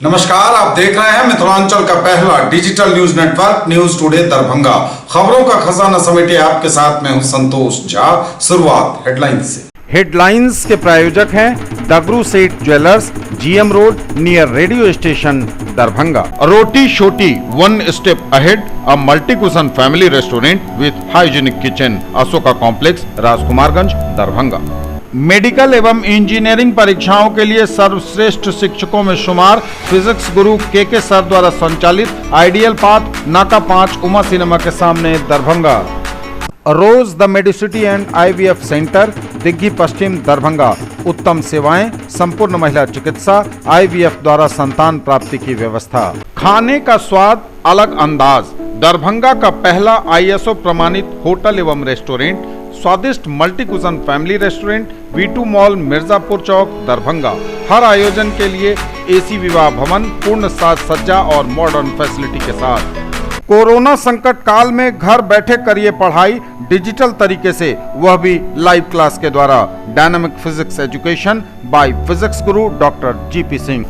नमस्कार, आप देख रहे हैं मिथिलांचल का पहला digital news network news today Darbhanga. खबरों का खजाना समेटे आपके साथ मैं हूं संतोष झा। शुरुआत हेडलाइंस से। हेडलाइंस के प्रायोजक हैं Dagru Seth jewellers, GM road near radio station Darbhanga. Roti Shoti one step ahead, a multi cuisine family restaurant with hygienic kitchen, Ashoka complex, Rajkumarganj, Darbhanga. Medical एवं इंजीनियरिंग परीक्षाओं के लिए सर्वश्रेष्ठ शिक्षकों में शुमार फिजिक्स गुरु के सर द्वारा संचालित आइडियल पाथ, नाका 5, उमा सिनेमा के सामने, Darbhanga. Rose the Medicity and IVF centre, Digghi Paschim, Darbhanga. उत्तम सेवाएं, संपूर्ण महिला चिकित्सा, IVF द्वारा संतान प्राप्ति की व्यवस्था। खाने का स्वाद, अलग अंदाज, दरभंगा का पहला ISO प्रमाणित होटल एवं रेस्टोरेंट, स्वादिष्ट multi cuisine family restaurant, V2 mall, Mirzapur Chowk, Darbhanga. हर आयोजन के लिए AC विवाह भवन, पूर्ण साज सज्जा और मॉडर्न फैसिलिटी के साथ। कोरोना संकट काल में घर बैठे करिए पढ़ाई डिजिटल तरीके से, वह भी लाइव क्लास के द्वारा। Dynamic physics education by physics guru doctor GP Singh.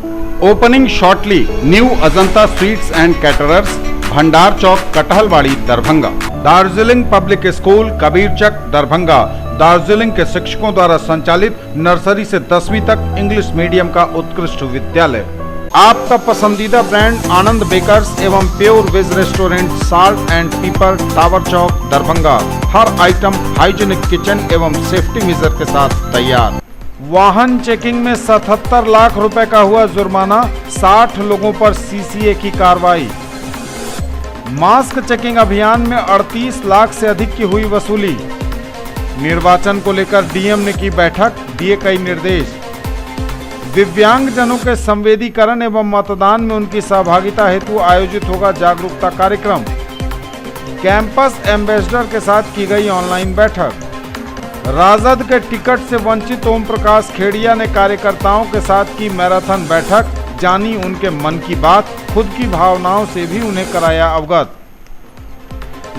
Opening shortly new Ajanta sweets and caterers, Bhandar Chowk, Kathalwadi, Darbhanga. Darjeeling public school, Kabirchak, Darbhanga. Darjeeling के शिक्षकों द्वारा संचालित नर्सरी से 10वीं तक इंग्लिश मीडियम का उत्कृष्ट विद्यालय। आपका पसंदीदा ब्रांड आनंद बेकर्स एवं pure veg restaurant, salt and pepper, tower Chowk, Darbhanga. हर आइटम हाइजीनिक किचन एवं सेफ्टी मेजर के साथ तैयार। वाहन चेकिंग में 77 लाख रुपए का हुआ जुर्माना, 60 लोगों पर CCA की कार्रवाई। मास्क चेकिंग अभियान में 38 लाख से अधिक की हुई वसूली। निर्वाचन को लेकर DM ने की बैठक, दिए कई निर्देश। दिव्यांगजनों के संवेदीकरण एवं मतदान में उनकी सहभागिता हेतु आयोजित होगा जागरूकता कार्यक्रम। कैंपस एम्बेसडर के साथ की गई ऑनलाइन बैठक। राजद के टिकट से वंचित ओम प्रकाश खेड़िया ने कार्यकर्ताओं के साथ की मैराथन बैठक, जानी उनके मन की बात, खुद की भावनाओं से भी उन्हें कराया अवगत।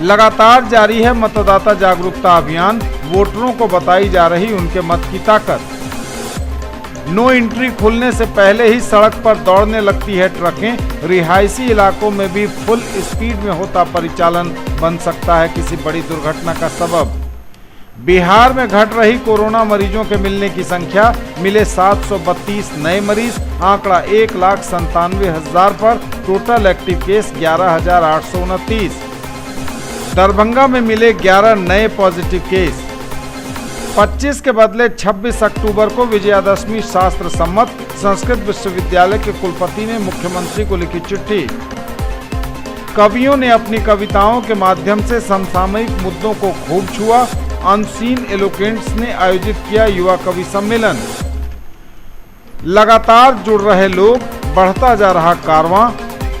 लगातार जारी है मतदाता जागरूकता अभियान, वोटरों को बताई जा रही उनके मत की ताकत। नो एंट्री खुलने से पहले ही सड़क पर दौड़ने लगती है ट्रकें, रिहायशी इलाकों में भी फुल स्पीड में होता परिचालन बन सकता है किसी बड़ी दुर्घटना का सबब। बिहार में घट रही कोरोना मरीजों के मिलने की संख्या, मिले 732 नए मरीज, आंकड़ा 1,97,000 पर। Total active case 11,829। दरभंगा में मिले 11 नए पॉजिटिव केस। 25 के बदले 26 अक्टूबर को विजयादशमी शास्त्र सम्मत, संस्कृत विश्वविद्यालय के कुलपति ने मुख्यमंत्री को लिखी चिट्ठी। कवियों ने अपनी कविताओं के माध्यम से समसामयिक मुद्दों को खूब छुआ। अनसीन एलोकेंट्स ने आयोजित किया युवा कवि सम्मेलन। लगातार जुड़ रहे लोग, बढ़ता जा रहा कारवां।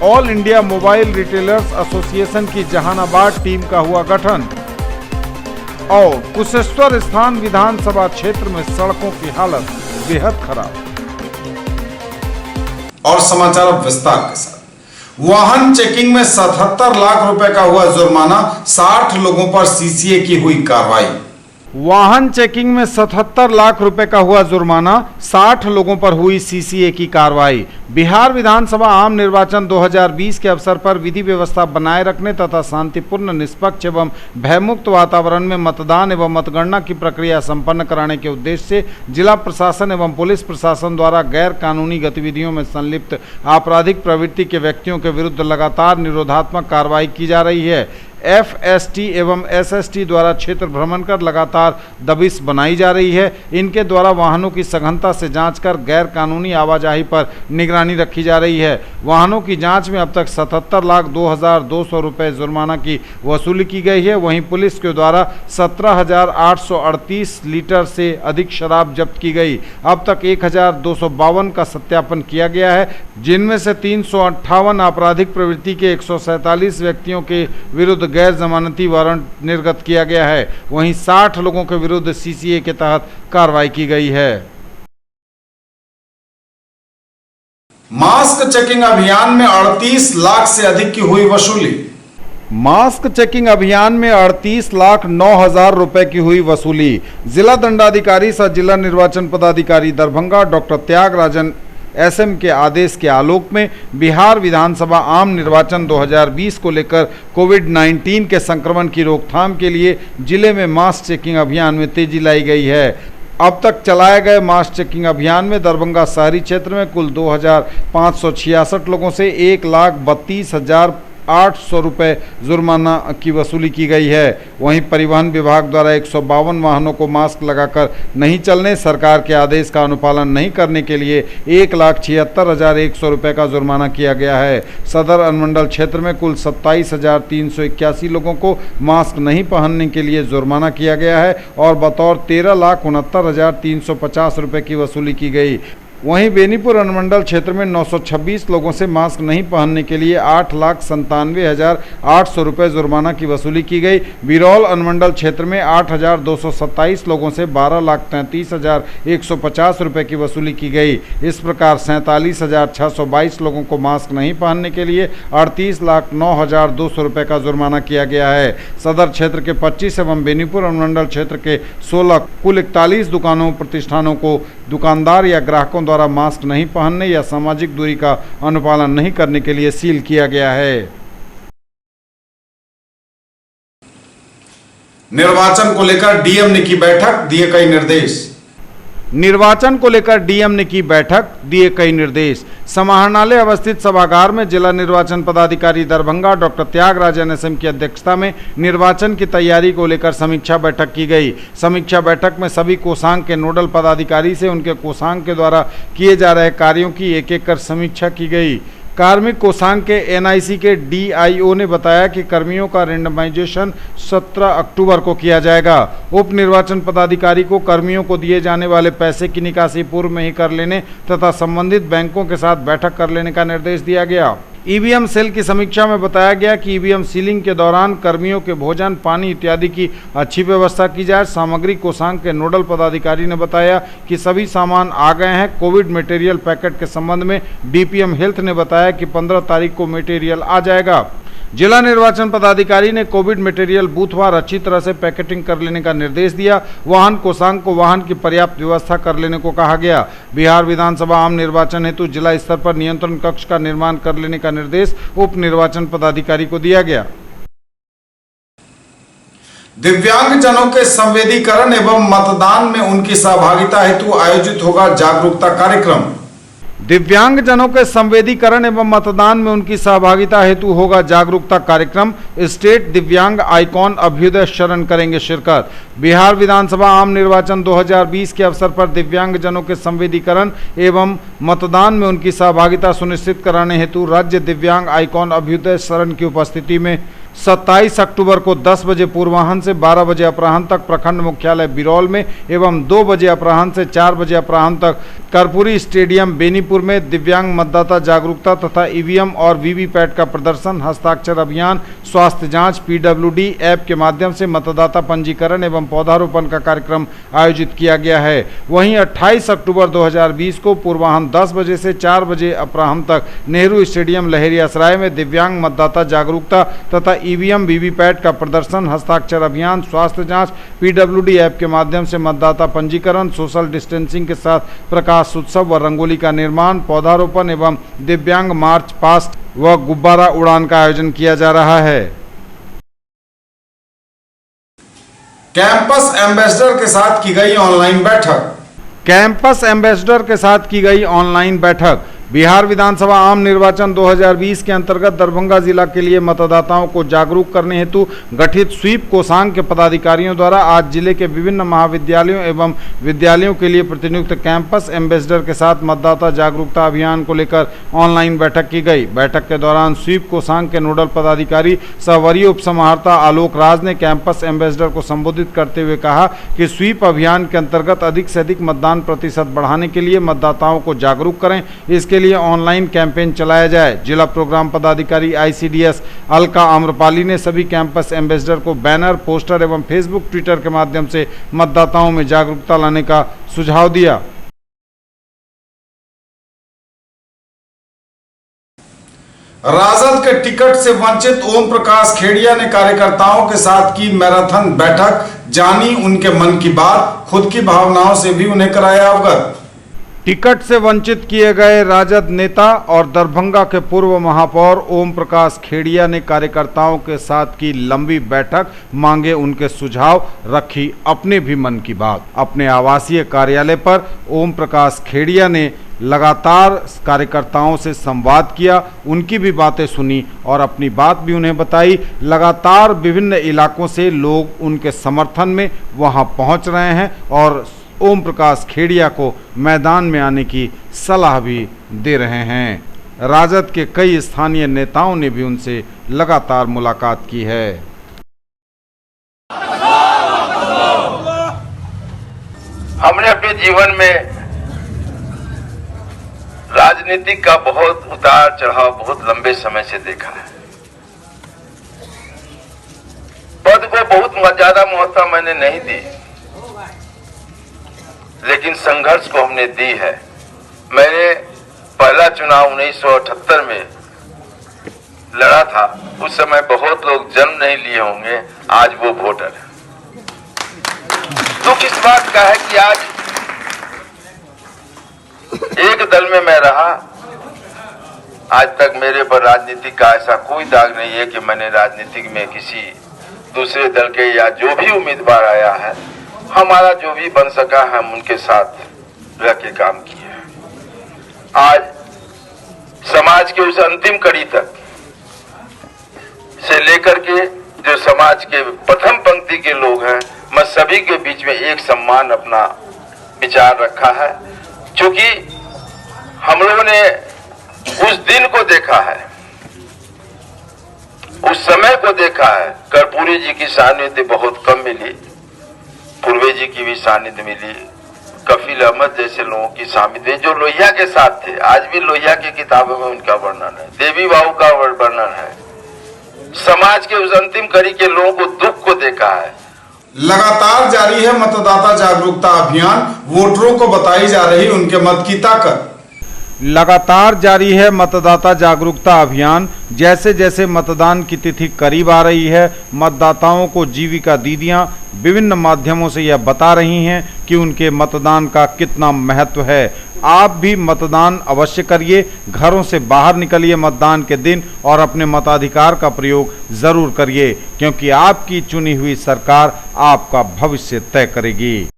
All India mobile retailers association की जहानाबाद टीम का हुआ गठन। और कुशेश्वर स्थान विधानसभा क्षेत्र में सड़कों की हालत बेहद खराब। और समाचार अब विस्तार के साथ। वाहन चेकिंग में 77 लाख रुपए का हुआ जुर्माना, 60 लोगों पर CCA की हुई कार्रवाई। वाहन चेकिंग में 77 लाख रुपए का हुआ जुर्माना, 60 लोगों पर हुई CCA की कार्रवाई। बिहार विधानसभा आम निर्वाचन 2020 के अवसर पर विधि व्यवस्था बनाए रखने तथा शांतिपूर्ण, निष्पक्ष एवं भयमुक्त वातावरण में मतदान एवं मतगणना की प्रक्रिया संपन्न कराने के उद्देश्य से जिला प्रशासन एवं पुलिस प्रशासन द्वारा गैर कानूनी गतिविधियों में संलिप्त आपराधिक प्रवृत्ति के व्यक्तियों के विरुद्ध लगातार निरोधात्मक कार्रवाई की जा रही है। FST एवं SST द्वारा क्षेत्र भ्रमण कर लगातार दबिश बनाई जा रही है। इनके द्वारा वाहनों की सघनता से जांच कर गैर कानूनी आवाजाही पर निगरानी रखी जा रही है। वाहनों की जांच में अब तक 77,02,200 रुपये जुर्माना की वसूली की गई है। वहीं पुलिस के द्वारा 17,838 लीटर से अधिक शराब जब्त की गई। अब तक 1,252 का सत्यापन किया गया है, जिनमें से 358 आपराधिक प्रवृत्ति के 147 व्यक्तियों के विरुद्ध गैर जमानती वारंट निर्गत किया गया है। वहीं 60 लोगों के विरुद्ध CCA के तहत कार्रवाई की गई है। मास्क चेकिंग अभियान में 38 लाख से अधिक की हुई वसूली। मास्क चेकिंग अभियान में 38,09,000 रुपए की हुई वसूली। जिला दंडाधिकारी सह जिला निर्वाचन पदाधिकारी दरभंगा डॉक्टर त्यागराजन एसएम के आदेश के आलोक में बिहार विधानसभा आम निर्वाचन 2020 को लेकर कोविड-19 के संक्रमण की रोकथाम के लिए जिले में मास चेकिंग अभियान में तेजी लाई गई है। अब तक चलाए गए मास चेकिंग अभियान में दरभंगा शहरी क्षेत्र में कुल 2,566 लोगों से 1,32,800 रुपये जुर्माना की वसूली की गई है। वहीं परिवहन विभाग द्वारा 152 वाहनों को मास्क लगाकर नहीं चलने, सरकार के आदेश का अनुपालन नहीं करने के लिए 1,76,100 रुपये का जुर्माना किया गया है। सदर अनुमंडल क्षेत्र में कुल 27,381 लोगों को मास्क नहीं पहनने के लिए जुर्माना किया गया है और बतौर 13,69,350 रुपये की वसूली की गई। वहीं बेनीपुर अनुमंडल क्षेत्र में 926 लोगों से मास्क नहीं पहनने के लिए 8,97,800 रुपये जुर्माना की वसूली की गई। बिरौल अनुमंडल क्षेत्र में 8,227 लोगों से 12,33,150 रुपये की वसूली की गई। इस प्रकार 47,622 लोगों को मास्क नहीं पहनने के लिए 38,09,200 रुपये का जुर्माना किया गया है। सदर क्षेत्र के 25 एवं बेनीपुर अनुमंडल क्षेत्र के 16 कुल 41 दुकानों प्रतिष्ठानों को दुकानदार या ग्राहकों द्वारा मास्क नहीं पहनने या सामाजिक दूरी का अनुपालन नहीं करने के लिए सील किया गया है। निर्वाचन को लेकर डीएम ने की बैठक, दिए कई निर्देश। निर्वाचन को लेकर डीएम ने की बैठक, दिए कई निर्देश। समाहरणालय अवस्थित सभागार में जिला निर्वाचन पदाधिकारी दरभंगा डॉक्टर त्यागराजन एसएम की अध्यक्षता में निर्वाचन की तैयारी को लेकर समीक्षा बैठक की गई। समीक्षा बैठक में सभी कोषांग के नोडल पदाधिकारी से उनके कोषांग के द्वारा किए जा रहे कार्यों की एक-एक कर समीक्षा की गई। कार्मिक कोषांग के एनआईसी के डीआईओ ने बताया कि कर्मियों का रेंडमाइजेशन 17 अक्टूबर को किया जाएगा। उप निर्वाचन पदाधिकारी को कर्मियों को दिए जाने वाले पैसे की निकासी पूर्व में ही कर लेने तथा संबंधित बैंकों के साथ बैठक कर लेने का निर्देश दिया गया। ईवीएम सेल की समीक्षा में बताया गया कि ईवीएम सीलिंग के दौरान कर्मियों के भोजन, पानी इत्यादि की अच्छी व्यवस्था की जाए। सामग्री कोषांग के नोडल पदाधिकारी ने बताया कि सभी सामान आ गए हैं। कोविड मटेरियल पैकेट के संबंध में डीपीएम हेल्थ ने बताया कि 15 तारीख को मटेरियल आ जाएगा। जिला निर्वाचन पदाधिकारी ने कोविड मटेरियल बूथवार अच्छी तरह से पैकेटिंग कर लेने का निर्देश दिया। वाहन कोषांग को वाहन की पर्याप्त व्यवस्था कर लेने को कहा गया। बिहार विधानसभा आम निर्वाचन हेतु जिला स्तर पर नियंत्रण कक्ष का निर्माण कर लेने का निर्देश उप निर्वाचन पदाधिकारी को दिया गया। दिव्यांगजनों के संवेदीकरण एवं मतदान में उनकी सहभागिता हेतु आयोजित होगा जागरूकता कार्यक्रम। दिव्यांगजनों के संवेदीकरण एवं मतदान में उनकी सहभागिता हेतु होगा जागरूकता कार्यक्रम। स्टेट दिव्यांग आइकॉन अभ्युदय शरण करेंगे शिरकत। बिहार विधानसभा आम निर्वाचन 2020 के अवसर पर दिव्यांगजनों के संवेदीकरण एवं मतदान में उनकी सहभागिता सुनिश्चित कराने हेतु राज्य दिव्यांग आइकॉन अभ्युदय शरण की उपस्थिति में 27 अक्टूबर को 10 बजे पूर्वाह्न से 12 बजे अपराह्न तक प्रखंड मुख्यालय बिरौल में एवं 2 बजे अपराह्न से 4 बजे अपराह्न तक कर्पूरी स्टेडियम बेनीपुर में दिव्यांग मतदाता जागरूकता तथा ईवीएम और वीवीपैट का प्रदर्शन, हस्ताक्षर अभियान, स्वास्थ्य जांच, पीडब्ल्यूडी ऐप के माध्यम से मतदाता पंजीकरण एवं पौधारोपण का कार्यक्रम आयोजित किया गया है। वहीं 28 अक्टूबर 2020 को पूर्वाह्न 10 बजे से 4 बजे अपराह्न तक नेहरू स्टेडियम लहेरियासराय में दिव्यांग मतदाता जागरूकता तथा ईवीएम वीवीपैट का प्रदर्शन, हस्ताक्षर अभियान, स्वास्थ्य जांच, पीडब्ल्यूडी ऐप के माध्यम से मतदाता पंजीकरण, सोशल डिस्टेंसिंग के साथ प्रकाश उत्सव व रंगोली का निर्माण, पौधारोपण एवं दिव्यांग मार्च पास्ट व गुब्बारा उड़ान का आयोजन किया जा रहा है। कैंपस एम्बेसडर के साथ की गई ऑनलाइन बैठक। कैंपस एम्बेसडर के साथ की गई ऑनलाइन बैठक। बिहार विधानसभा आम निर्वाचन 2020 के अंतर्गत दरभंगा जिला के लिए मतदाताओं को जागरूक करने हेतु गठित स्वीप कोषांग के पदाधिकारियों द्वारा आज जिले के विभिन्न महाविद्यालयों एवं विद्यालयों के लिए प्रतिनियुक्त कैंपस एम्बेसडर के साथ मतदाता जागरूकता अभियान को लेकर ऑनलाइन बैठक की गई। बैठक के दौरान स्वीप कोषांग के नोडल पदाधिकारी सह वरीय उपसमाहर्ता आलोक राज ने कैंपस एम्बेसडर को संबोधित करते हुए कहा कि स्वीप अभियान के अंतर्गत अधिक से अधिक मतदान प्रतिशत बढ़ाने के लिए मतदाताओं को जागरूक करें। इसके लिए ऑनलाइन कैंपेन चलाया जाए। जिला प्रोग्राम पदाधिकारी आईसीडीएस अलका आम्रपाली ने सभी कैंपस एम्बेसडर को बैनर, पोस्टर एवं फेसबुक, ट्विटर के माध्यम से मतदाताओं में जागरूकता लाने का सुझाव दिया। राजद के टिकट से वंचित ओम प्रकाश खेड़िया ने कार्यकर्ताओं के साथ की मैराथन बैठक, जानी उनके मन की बात, खुद की भावनाओं से भी उन्हें कराया अवगत। टिकट से वंचित किए गए राजद नेता और दरभंगा के पूर्व महापौर ओम प्रकाश खेड़िया ने कार्यकर्ताओं के साथ की लंबी बैठक, मांगे उनके सुझाव, रखी अपने भी मन की बात। अपने आवासीय कार्यालय पर ओम प्रकाश खेड़िया ने लगातार कार्यकर्ताओं से संवाद किया, उनकी भी बातें सुनी और अपनी बात भी उन्हें बताई। लगातार विभिन्न इलाकों से लोग उनके समर्थन में वहां पहुंच रहे हैं और ओम प्रकाश खेड़िया को मैदान में आने की सलाह भी दे रहे हैं। राजद के कई स्थानीय नेताओं ने भी उनसे लगातार मुलाकात की है। हमने अपने जीवन में राजनीति का बहुत उतार चढ़ाव बहुत लंबे समय से देखा है। पद को बहुत ज्यादा महत्ता मैंने नहीं दी, लेकिन संघर्ष को हमने दी है। मैंने पहला चुनाव 1978 में लड़ा था, उस समय बहुत लोग जन्म नहीं लिए होंगे, आज वो वोटर है। दुख इस बात का है कि आज एक दल में मैं रहा, आज तक मेरे पर राजनीति का ऐसा कोई दाग नहीं है कि मैंने राजनीति में किसी दूसरे दल के या जो भी उम्मीदवार आया है, हमारा जो भी बन सका है हम उनके साथ रह के काम किए। आज समाज के उस अंतिम कड़ी तक से लेकर के जो समाज के प्रथम पंक्ति के लोग हैं, मैं सभी के बीच में एक सम्मान अपना विचार रखा है। क्योंकि हम लोगों ने उस दिन को देखा है, उस समय को देखा है। कर्पूरी जी की सानिध्य बहुत कम मिली, पूर्वे जी की भी सानिध्य मिली, कफील अहमद जैसे लोगों की सानिध्य जो लोहिया के साथ थे। आज भी लोहिया की किताबों में उनका वर्णन है, देवी बाबू का वर्णन है। समाज के उस अंतिम कड़ी के लोगों को दुख को देखा है। लगातार जारी है मतदाता जागरूकता अभियान, वोटरों को बताई जा रही उनके मत की ताकत। लगातार जारी है मतदाता जागरूकता अभियान। जैसे जैसे मतदान की तिथि करीब आ रही है, मतदाताओं को जीविका दीदियां विभिन्न माध्यमों से यह बता रही हैं कि उनके मतदान का कितना महत्व है। आप भी मतदान अवश्य करिए, घरों से बाहर निकलिए मतदान के दिन और अपने मताधिकार का प्रयोग जरूर करिए, क्योंकि आपकी चुनी हुई सरकार आपका भविष्य तय करेगी।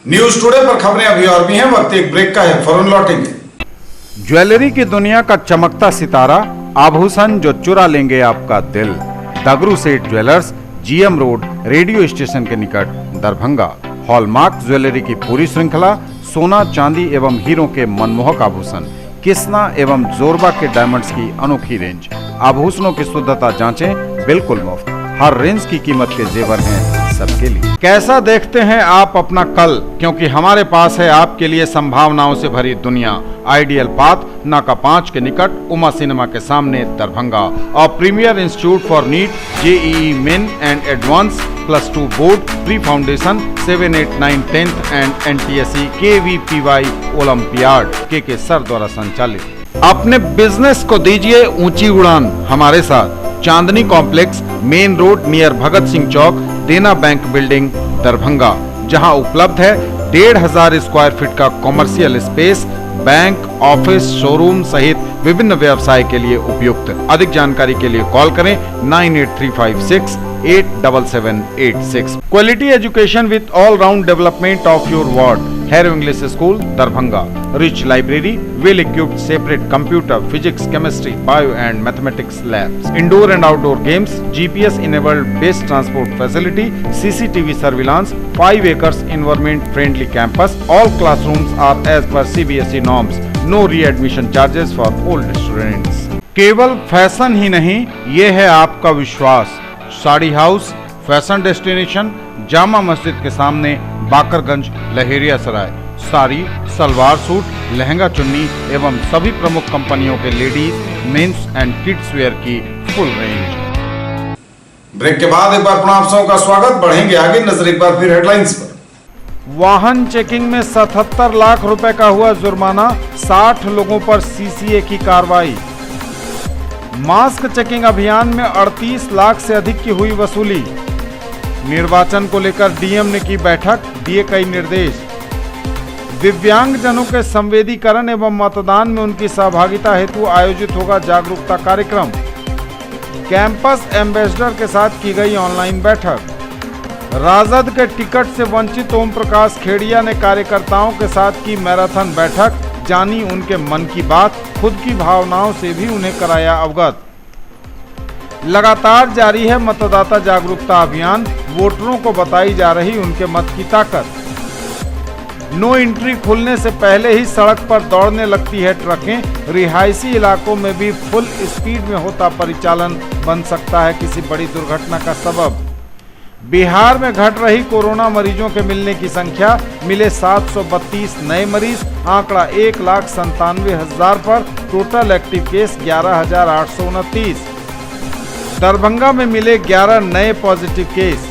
न्यूज टुडे पर खबरें अभी और भी हैं, वक्त एक ब्रेक का है, फौरन लौटेंगे। ज्वेलरी की दुनिया का चमकता सितारा, आभूषण जो चुरा लेंगे आपका दिल। दगरू सेठ jewellers, GM road, radio station के निकट, दरभंगा। हॉलमार्क ज्वेलरी की पूरी श्रृंखला, सोना, चांदी एवं हीरों के मनमोहक आभूषण, किस्ना एवं जोरबा के डायमंड्स की अनोखी रेंज। आभूषणों की शुद्धता जांचें, बिल्कुल मुफ्त। हर रेंज की कीमत के जेवर हैं सबके लिए। कैसा देखते हैं आप अपना कल, क्योंकि हमारे पास है आपके लिए संभावनाओं से भरी दुनिया। आइडियल पाथ, नाका 5 के निकट, उमा सिनेमा के सामने, दरभंगा। और premier institute for NEET, JEE main and advance, +2 board, pre foundation, 7, 8, 9, 10th and NTSE KVPY olympiad के सर द्वारा संचालित। अपने बिजनेस को दीजिए ऊंची उड़ान हमारे साथ। चांदनी complex, main road near Bhagat Singh चौक, देना बैंक बिल्डिंग, दरभंगा, जहां उपलब्ध है 1500 स्क्वायर फीट का commercial space, bank, office, showroom सहित विभिन्न व्यवसाय के लिए उपयुक्त। अधिक जानकारी के लिए कॉल करें 98356 87786। Quality education with all round development of your ward. Harrow English school, Darbhanga. Rich library, well equipped separate computer, physics, chemistry, bio and mathematics labs. Indoor and outdoor games, GPS enabled best transport facility, CCTV surveillance, 5 acres environment friendly campus. All classrooms are as per CBSE norms. No re-admission charges for old students. केवल fashion ही नहीं, ये है आपका विश्वास। Sari house, fashion destination, Jama Masjid के सामने, Bakarganj, Laheriasarai. Sari, salwar suit, lehenga chunni एवं सभी प्रमुख कंपनियों के ladies, mens and kids wear की फुल रेंज। ब्रेक के बाद एक बार पुनः आप सबका स्वागत। बढ़ेंगे आगे, नजर एक बार फिर हेडलाइंस पर। वाहन चेकिंग में 77 लाख रुपए का हुआ जुर्माना, 60 लोगों पर CCA की कार्रवाई। मास्क चेकिंग अभियान में 38 लाख से अधिक की हुई वसूली। निर्वाचन को लेकर डीएम ने की बैठक, दिए कई निर्देश। दिव्यांगजनों के संवेदीकरण एवं मतदान में उनकी सहभागिता हेतु आयोजित होगा जागरूकता कार्यक्रम। कैंपस एम्बेसडर के साथ की गई ऑनलाइन बैठक। राजद के टिकट से वंचित ओम प्रकाश खेड़िया ने कार्यकर्ताओं के साथ की मैराथन बैठक, जानी उनके मन की बात, खुद की भावनाओं से भी उन्हें कराया अवगत। लगातार जारी है मतदाता जागरूकता अभियान, वोटरों को बताई जा रही उनके मत की ताकत। नो एंट्री खुलने से पहले ही सड़क पर दौड़ने लगती है ट्रकें, रिहायशी इलाकों में भी फुल स्पीड में होता परिचालन बन सकता है किसी बड़ी दुर्घटना का सबब। बिहार में घट रही कोरोना मरीजों के मिलने की संख्या, मिले 732 नए मरीज, आंकड़ा 1,97,000 पर। Total active case 11,829। दरभंगा में मिले 11 नए पॉजिटिव केस।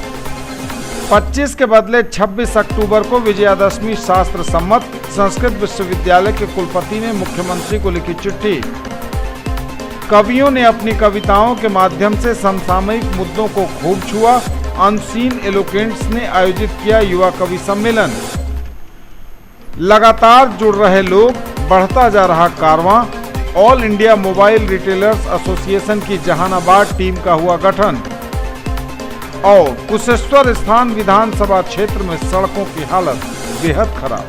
25 के बदले 26 अक्टूबर को विजयादशमी शास्त्र सम्मत, संस्कृत विश्वविद्यालय के कुलपति ने मुख्यमंत्री को लिखी चिट्ठी। कवियों ने अपनी कविताओं के माध्यम से समसामयिक मुद्दों को खूब छुआ। अनसीन एलोकेंट्स ने आयोजित किया युवा कवि सम्मेलन। लगातार जुड़ रहे लोग, बढ़ता जा रहा कारवां। All India mobile retailers association की जहानाबाद टीम का हुआ गठन। और कुशेश्वर स्थान विधानसभा क्षेत्र में सड़कों की हालत बेहद खराब।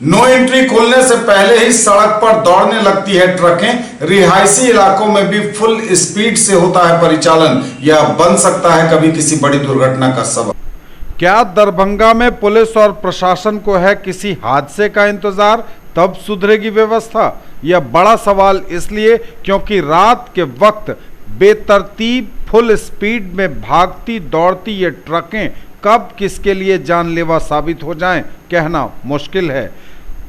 नो एंट्री खुलने से पहले ही सड़क पर दौड़ने लगती है ट्रकें, रिहायशी इलाकों में भी फुल स्पीड से होता है परिचालन, यह बन सकता है कभी किसी बड़ी दुर्घटना का सबब। क्या दरभंगा में पुलिस और प्रशासन को है किसी हादसे का इंतजार, तब सुधरेगी व्यवस्था? यह बड़ा सवाल इसलिए क्योंकि रात के वक्त बेतरतीब फुल स्पीड में भागती दौड़ती ये ट्रकें कब किसके लिए जानलेवा साबित हो जाएं, कहना मुश्किल है।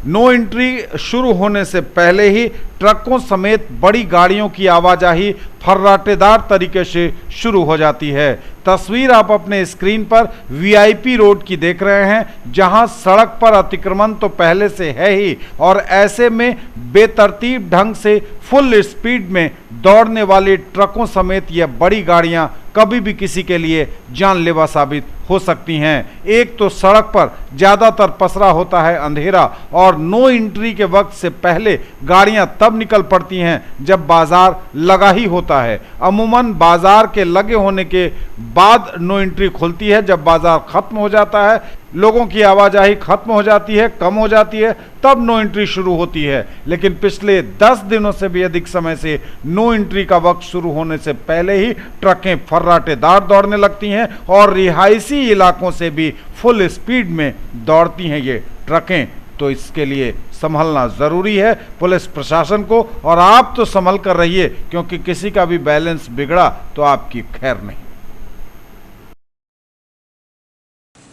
नो एंट्री शुरू होने से पहले ही ट्रकों समेत बड़ी गाड़ियों की आवाजाही फर्राटेदार तरीके से शुरू हो जाती है। तस्वीर आप अपने स्क्रीन पर VIP रोड की देख रहे हैं, जहां सड़क पर अतिक्रमण तो पहले से है ही और ऐसे में बेतरतीब ढंग से फुल स्पीड में दौड़ने वाली ट्रकों समेत ये बड़ी गाड़ियां कभी भी किसी के लिए जानलेवा साबित हो सकती हैं। एक तो सड़क पर ज़्यादातर पसरा होता है अंधेरा और नो एंट्री के वक्त से पहले गाड़ियां तब निकल पड़ती हैं जब बाजार लगा ही होता है। अमूमन बाजार के लगे होने के बाद नो एंट्री खुलती है। जब बाजार खत्म हो जाता है, लोगों की आवाजाही खत्म हो जाती है, कम हो जाती है, तब नो एंट्री शुरू होती है। लेकिन पिछले 10 दिनों से भी अधिक समय से नो एंट्री का वक्त शुरू होने से पहले ही ट्रकें फर्राटेदार दौड़ने लगती हैं और रिहायशी इलाकों से भी फुल स्पीड में दौड़ती हैं ये ट्रकें। तो इसके लिए संभलना ज़रूरी है पुलिस प्रशासन को, और आप तो संभल कर रहिए, क्योंकि किसी का भी बैलेंस बिगड़ा तो आपकी खैर नहीं।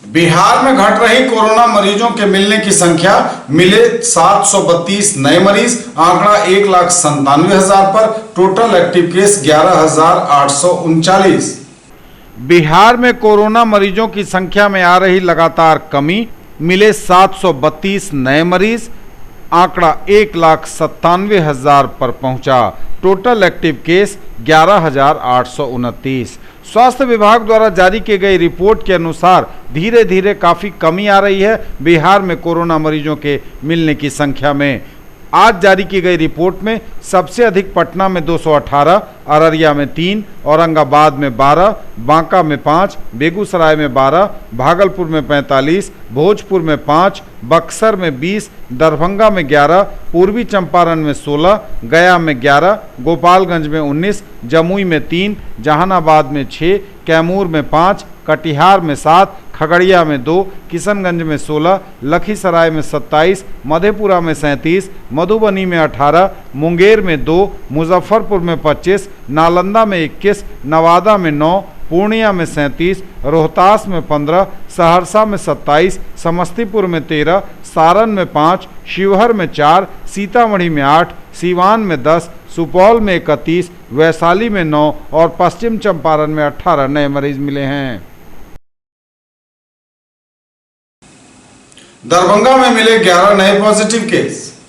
बिहार में घट रही कोरोना मरीजों के मिलने की संख्या, मिले 732 नए मरीज, आंकड़ा 1,97,000 पर, टोटल एक्टिव केस 11,839। बिहार में कोरोना मरीजों की संख्या में आ रही लगातार कमी, मिले 732 नए मरीज, आंकड़ा 1,97,000 पर पहुंचा, टोटल एक्टिव केस 11,829। स्वास्थ्य विभाग द्वारा जारी की गई रिपोर्ट के अनुसार धीरे धीरे काफ़ी कमी आ रही है बिहार में कोरोना मरीजों के मिलने की संख्या में। आज जारी की गई रिपोर्ट में सबसे अधिक पटना में 218, अररिया में 3, औरंगाबाद में 12, बांका में 5, बेगूसराय में 12, भागलपुर में 45, भोजपुर में 5, बक्सर में 20, दरभंगा में 11, पूर्वी चंपारण में 16, गया में 11, गोपालगंज में 19, जमुई में 3, जहानाबाद में 6, कैमूर में 5, कटिहार में 7, खगड़िया में 2, किशनगंज में 16, लखीसराय में 27, मधेपुरा में 37, मधुबनी में 18, मुंगेर में 2, मुजफ्फरपुर में 25, नालंदा में 21, नवादा में 9, पूर्णिया में 37, रोहतास में 15, सहरसा में 27, समस्तीपुर में 13, सारण में 5, शिवहर में 4, सीतामढ़ी में 8, सीवान में 10, सुपौल में 31, वैशाली में 9 और पश्चिम चंपारण में 18 नए मरीज मिले हैं। दरभंगा में मिले 11 नए पॉजिटिव केस।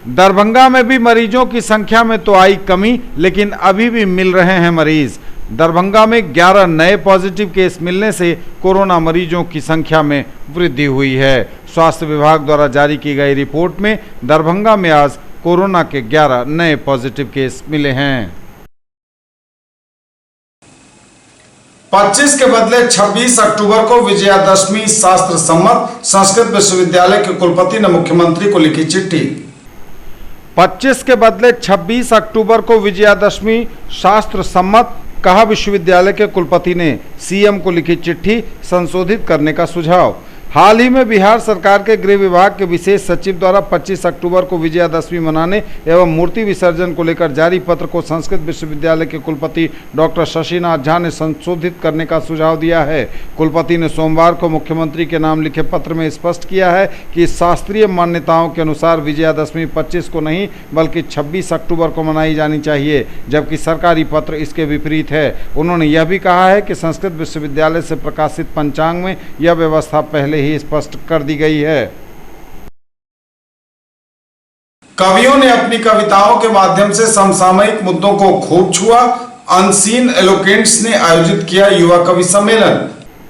दरभंगा में भी मरीजों की संख्या में तो आई कमी, लेकिन अभी भी मिल रहे हैं मरीज। दरभंगा में 11 नए पॉजिटिव केस मिलने से कोरोना मरीजों की संख्या में वृद्धि हुई है। स्वास्थ्य विभाग द्वारा जारी की गई रिपोर्ट में दरभंगा में आज कोरोना के 11 नए पॉजिटिव केस मिले हैं। 25 के बदले 26 अक्टूबर को विजयादशमी शास्त्र सम्मत, संस्कृत विश्वविद्यालय के कुलपति ने मुख्यमंत्री को लिखी चिट्ठी। 25 के बदले 26 अक्टूबर को विजयादशमी शास्त्र सम्मत, कहा विश्वविद्यालय के कुलपति ने सीएम को लिखी चिट्ठी, संशोधित करने का सुझाव। हाल ही में बिहार सरकार के गृह विभाग के विशेष सचिव द्वारा 25 अक्टूबर को विजयादशमी मनाने एवं मूर्ति विसर्जन को लेकर जारी पत्र को संस्कृत विश्वविद्यालय के कुलपति डॉक्टर शशिनाथ झा ने संशोधित करने का सुझाव दिया है। कुलपति ने सोमवार को मुख्यमंत्री के नाम लिखे पत्र में स्पष्ट किया है कि शास्त्रीय मान्यताओं के अनुसार विजयादशमी 25 को नहीं बल्कि 26 अक्टूबर को मनाई जानी चाहिए, जबकि सरकारी पत्र इसके विपरीत है। उन्होंने यह भी कहा है कि संस्कृत विश्वविद्यालय से प्रकाशित पंचांग में यह व्यवस्था पहले ही स्पष्ट कर दी गई है। कवियों ने अपनी कविताओं के माध्यम से समसामयिक मुद्दों को खूब छुआ, अनसीन एलोकेंट्स ने आयोजित किया युवा कवि सम्मेलन।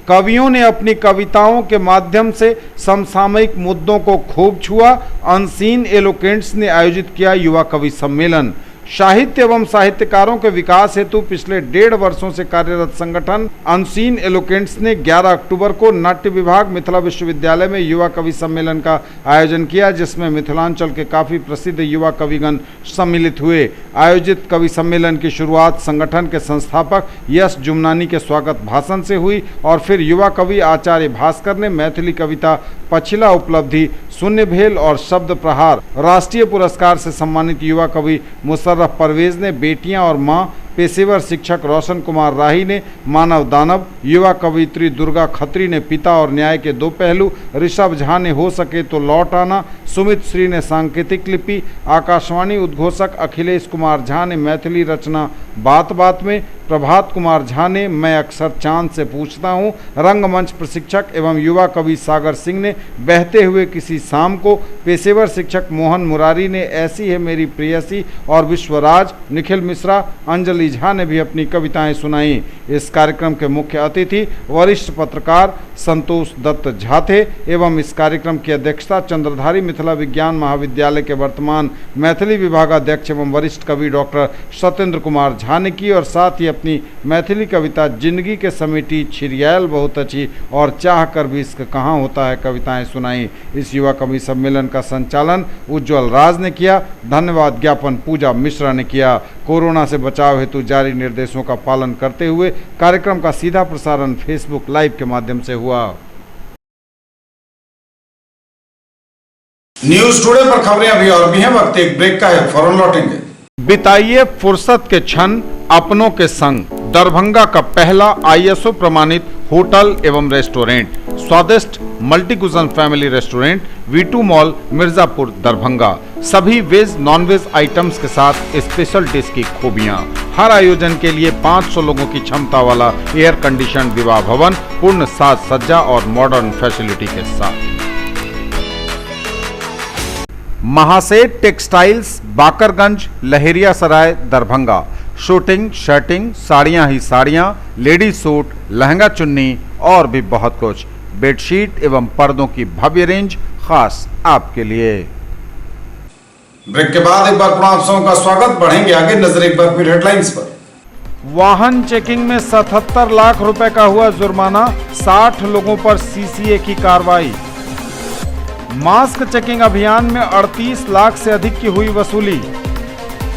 कवियों ने अपनी कविताओं के माध्यम से समसामयिक मुद्दों को खूब छुआ, अनसीन एलोकेंट्स ने आयोजित किया युवा कवि सम्मेलन। साहित्य एवं साहित्यकारों के विकास हेतु पिछले 1.5 वर्षों से कार्यरत संगठन अनसीन एलोकेंट्स ने 11 अक्टूबर को नाट्य विभाग मिथिला विश्वविद्यालय में युवा कवि सम्मेलन का आयोजन किया, जिसमें मिथिलांचल के काफ़ी प्रसिद्ध युवा कविगण सम्मिलित हुए। आयोजित कवि सम्मेलन की शुरुआत संगठन के संस्थापक यश जुमनानी के स्वागत भाषण से हुई और फिर युवा कवि आचार्य भास्कर ने मैथिली कविता पछिला उपलब्धि, शून्य भेल और शब्द प्रहार राष्ट्रीय पुरस्कार से सम्मानित युवा कवि मुशर्रफ परवेज ने बेटियां और मां, पेशेवर शिक्षक रोशन कुमार राही ने मानव दानव, युवा कवित्री दुर्गा खत्री ने पिता और न्याय के 2 पहलू, ऋषभ झा ने हो सके तो लौट आना, सुमित श्री ने सांकेतिक लिपि, आकाशवाणी उद्घोषक अखिलेश कुमार झा ने मैथिली रचना बात बात में, प्रभात कुमार झा ने मैं अक्सर चांद से पूछता हूँ, रंगमंच प्रशिक्षक एवं युवा कवि सागर सिंह ने, बहते हुए किसी शाम को पेशेवर शिक्षक मोहन मुरारी ने, ऐसी है मेरी प्रेयसी और विश्वराज, निखिल मिश्रा, अंजलि झा ने भी अपनी कविताएं सुनाई। इस कार्यक्रम के मुख्य अतिथि वरिष्ठ पत्रकार संतोष दत्त झा थे एवं इस कार्यक्रम की अध्यक्षता चंद्रधारी मिथिला विज्ञान महाविद्यालय के वर्तमान मैथिली विभागाध्यक्ष एवं वरिष्ठ कवि डॉक्टर सत्येंद्र कुमार झा ने की और साथ ही अपनी मैथिली कविता जिंदगी के समेटी छिरियाल बहुत अच्छी और चाह कर भी इसका कहाँ होता है कविताएं सुनाई। इस युवा कवि सम्मेलन का संचालन उज्ज्वल राज ने किया। धन्यवाद ज्ञापन पूजा मिश्रा ने किया। कोरोना से बचाव हेतु जारी निर्देशों का पालन करते हुए कार्यक्रम का सीधा प्रसारण फेसबुक लाइव के माध्यम से हुआ। न्यूज टुडे पर खबरें अभी और भी हैं, वक्त एक ब्रेक का है, फौरन लौटेंगे। बिताइए फुर्सत के क्षण अपनों के संग। दरभंगा का पहला ISO प्रमाणित होटल एवं रेस्टोरेंट, स्वादिष्ट multi cuisine family restaurant, V2 mall, Mirzapur, Darbhanga. सभी वेज नॉन वेज आइटम्स के साथ स्पेशल डिश की खूबियां। हर आयोजन के लिए 500 लोगों की क्षमता वाला एयर कंडीशन विवाह भवन, पूर्ण साज सज्जा और मॉडर्न फैसिलिटी के साथ। Mahaseth textiles, Bakarganj, Laheriasarai, Darbhanga. Shooting, shirting, साड़ियां ही साड़ियां, लेडीज सूट, लहंगा चुन्नी और भी बहुत कुछ। बेडशीट एवं पर्दों की भव्य रेंज खास आपके लिए। ब्रेक के बाद एक बार पुनः आप सबों का स्वागत। बढ़ेंगे आगे, नजर एक बार फिर हेडलाइंस पर। वाहन चेकिंग में 77 लाख रुपए का हुआ जुर्माना, 60 लोगों पर CCA की कार्रवाई। मास्क चेकिंग अभियान में 38 लाख से अधिक की हुई वसूली।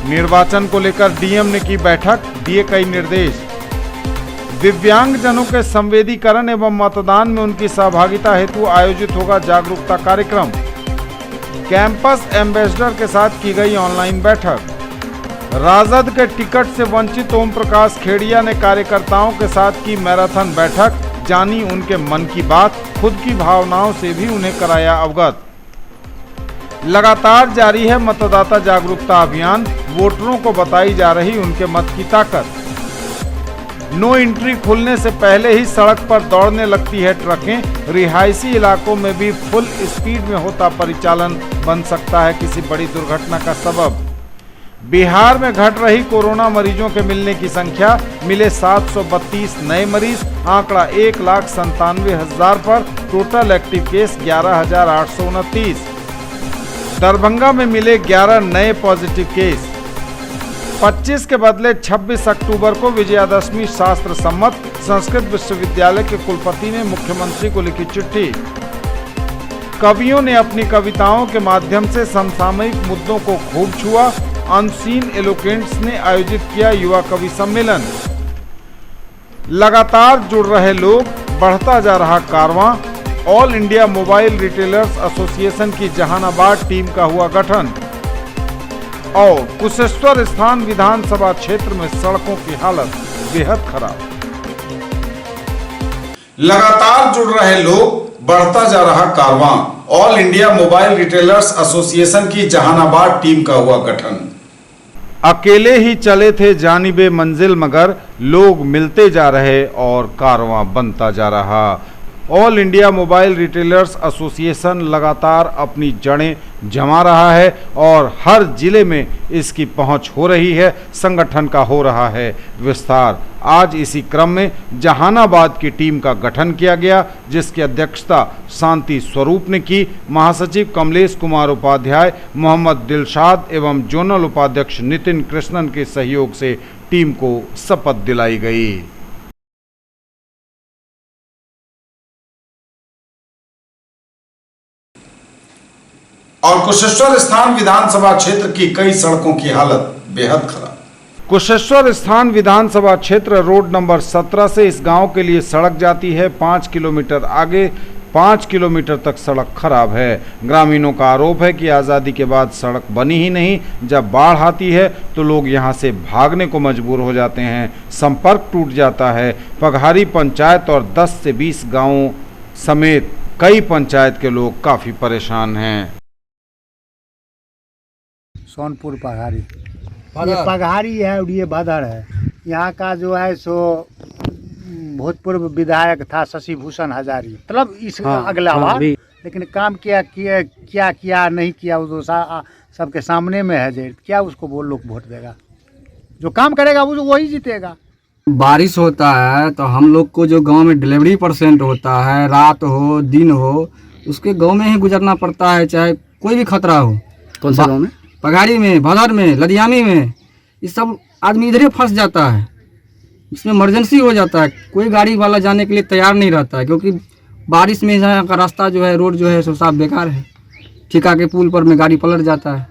निर्वाचन को लेकर DM ने की बैठक, दिए कई निर्देश। दिव्यांगजनों के संवेदीकरण एवं मतदान में उनकी सहभागिता हेतु आयोजित होगा जागरूकता कार्यक्रम। कैंपस एम्बेसडर के साथ की गई ऑनलाइन बैठक। राजद के टिकट से वंचित ओम प्रकाश खेड़िया ने कार्यकर्ताओं के साथ की मैराथन बैठक, जानी उनके मन की बात, खुद की भावनाओं से भी उन्हें कराया अवगत। लगातार जारी है मतदाता जागरूकता अभियान, वोटरों को बताई जा रही उनके मत की ताकत। नो एंट्री खुलने से पहले ही सड़क पर दौड़ने लगती है ट्रकें, रिहायशी इलाकों में भी फुल स्पीड में होता परिचालन बन सकता है किसी बड़ी दुर्घटना का सबब। बिहार में घट रही कोरोना मरीजों के मिलने की संख्या, मिले 732 नए मरीज, आंकड़ा 1,97,000 पर। Total active case 11,829। दरभंगा में मिले 11 नए पॉजिटिव केस। 25 के बदले 26 अक्टूबर को विजयादशमी शास्त्र सम्मत, संस्कृत विश्वविद्यालय के कुलपति ने मुख्यमंत्री को लिखी चिट्ठी। कवियों ने अपनी कविताओं के माध्यम से समसामयिक मुद्दों को खूब छुआ। अनसीन एलोकेंट्स ने आयोजित किया युवा कवि सम्मेलन। लगातार जुड़ रहे लोग, बढ़ता जा रहा कारवां। All India mobile retailers association की जहानाबाद टीम का हुआ गठन। और कुशेश्वर स्थान विधानसभा क्षेत्र में सड़कों की हालत बेहद खराब। लगातार जुड़ रहे लोग, बढ़ता जा रहा कारवां। All India mobile retailers association की जहानाबाद टीम का हुआ गठन। अकेले ही चले थे जानिबे मंजिल, मगर लोग मिलते जा रहे और कारवां बनता जा रहा। All India mobile retailers association लगातार अपनी जड़ें जमा रहा है और हर जिले में इसकी पहुंच हो रही है, संगठन का हो रहा है विस्तार। आज इसी क्रम में जहानाबाद की टीम का गठन किया गया, जिसकी अध्यक्षता शांति स्वरूप ने की। महासचिव कमलेश कुमार उपाध्याय, मोहम्मद दिलशाद एवं जोनल उपाध्यक्ष नितिन कृष्णन के सहयोग से टीम को शपथ दिलाई गई। और कुशेश्वर स्थान विधानसभा क्षेत्र की कई सड़कों की हालत बेहद खराब। कुशेश्वर स्थान विधानसभा क्षेत्र रोड नंबर 17 से इस गांव के लिए सड़क जाती है। 5 किलोमीटर आगे 5 किलोमीटर तक सड़क खराब है। ग्रामीणों का आरोप है कि आज़ादी के बाद सड़क बनी ही नहीं। जब बाढ़ आती है तो लोग यहां से भागने को मजबूर हो जाते हैं, संपर्क टूट जाता है। पघारी पंचायत और 10 से 20 गाँवों समेत कई पंचायत के लोग काफ़ी परेशान हैं। सोनपुर पघारी, ये पघारी है और ये बदर है। यहाँ का जो है सो भूतपूर्व विधायक था शशि भूषण हजारी, मतलब इस अगला बार, लेकिन काम किया नहीं किया वो तो सबके सामने में है। जे क्या उसको वो लोग वोट देगा? जो काम करेगा वो वही जीतेगा। बारिश होता है तो हम लोग को जो गांव में डिलीवरी परसेंट होता है, रात हो दिन हो, उसके गांव में ही गुजरना पड़ता है, चाहे कोई भी खतरा हो। कौन सा गाँव में? पघाड़ी में, भदर में, लदियामी में, ये सब आदमी इधर ही फंस जाता है। इसमें इमरजेंसी हो जाता है, कोई गाड़ी वाला जाने के लिए तैयार नहीं रहता है, क्योंकि बारिश में यहाँ का रास्ता जो है, रोड जो है, सब साफ बेकार है। ठिका के पुल पर में गाड़ी पलट जाता है,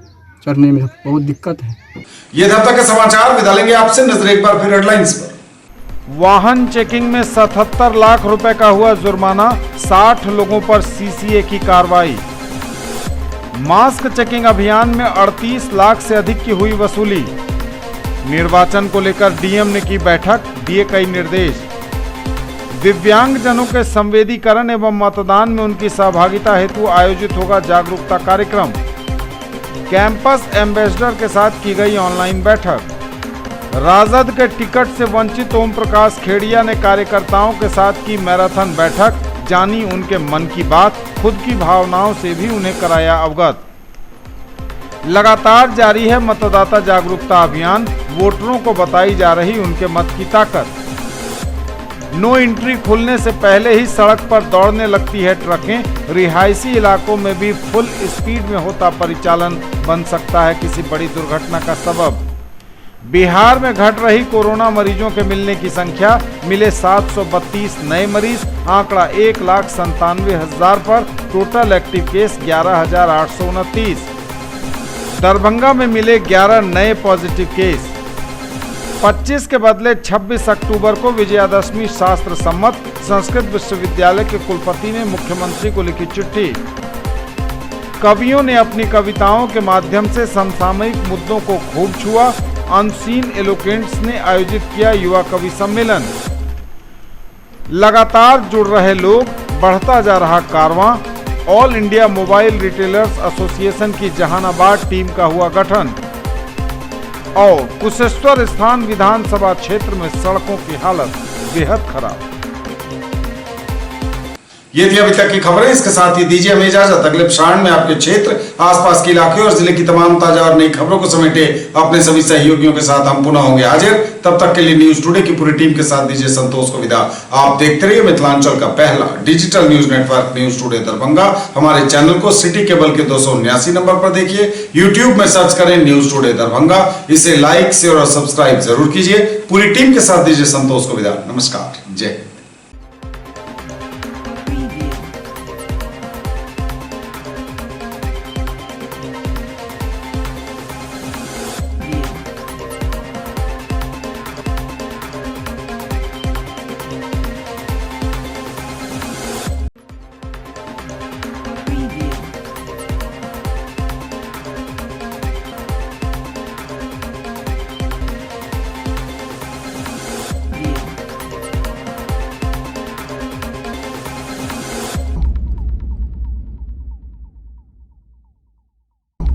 चढ़ने में बहुत दिक्कत है। ये तब तक के समाचार, विदा लेंगे आपसे। नजर एक बार फिर हेडलाइंस पर। वाहन चेकिंग में 77 लाख रुपए का हुआ जुर्माना, 60 लोगों पर सीसीए की कार्रवाई। मास्क चेकिंग अभियान में 38 लाख से अधिक की हुई वसूली। निर्वाचन को लेकर डीएम ने की बैठक, दिए कई निर्देश। दिव्यांगजनों के संवेदीकरण एवं मतदान में उनकी सहभागिता हेतु आयोजित होगा जागरूकता कार्यक्रम। कैंपस एम्बेसडर के साथ की गई ऑनलाइन बैठक। राजद के टिकट से वंचित ओम प्रकाश खेड़िया ने कार्यकर्ताओं के साथ की मैराथन बैठक, जानी उनके मन की बात, खुद की भावनाओं से भी उन्हें कराया अवगत। लगातार जारी है मतदाता जागरूकता अभियान, वोटरों को बताई जा रही उनके मत की ताकत। नो एंट्री खुलने से पहले ही सड़क पर दौड़ने लगती है ट्रकें, रिहायशी इलाकों में भी फुल स्पीड में होता परिचालन बन सकता है किसी बड़ी दुर्घटना का सबब। बिहार में घट रही कोरोना मरीजों के मिलने की संख्या, मिले 732 नए मरीज, आंकड़ा 1,97,000 पर। Total active case 11,829। दरभंगा में मिले 11 नए पॉजिटिव केस। 25 के बदले 26 अक्टूबर को विजयादशमी शास्त्र सम्मत, संस्कृत विश्वविद्यालय के कुलपति ने मुख्यमंत्री को लिखी चिट्ठी। कवियों ने अपनी कविताओं के माध्यम से समसामयिक मुद्दों को खूब छुआ। अनसीन एलोकेंट्स ने आयोजित किया युवा कवि सम्मेलन। लगातार जुड़ रहे लोग, बढ़ता जा रहा कारवां। All India mobile retailers association की जहानाबाद टीम का हुआ गठन। और कुशेश्वर स्थान विधानसभा क्षेत्र में सड़कों की हालत बेहद खराब। ये थी अभी तक की खबरें। इसके साथ ही दीजिए हमें इजाजत। अगले प्रसारण में आपके क्षेत्र, आसपास के इलाके और जिले की तमाम ताजा और नई खबरों को समेटे अपने सभी सहयोगियों के साथ हम पुनः होंगे हाजिर। तब तक के लिए न्यूज टुडे की पूरी टीम के साथ दीजिए संतोष को विदा। आप देखते रहिए मिथिलांचल का पहला digital news network news today Darbhanga. हमारे चैनल को सिटी केबल के 279 नंबर पर देखिए। यूट्यूब में सर्च करें न्यूज टुडे दरभंगा। इसे लाइक, शेयर और सब्सक्राइब जरूर कीजिए। पूरी टीम के साथ दीजिए संतोष को विदा। नमस्कार, जय।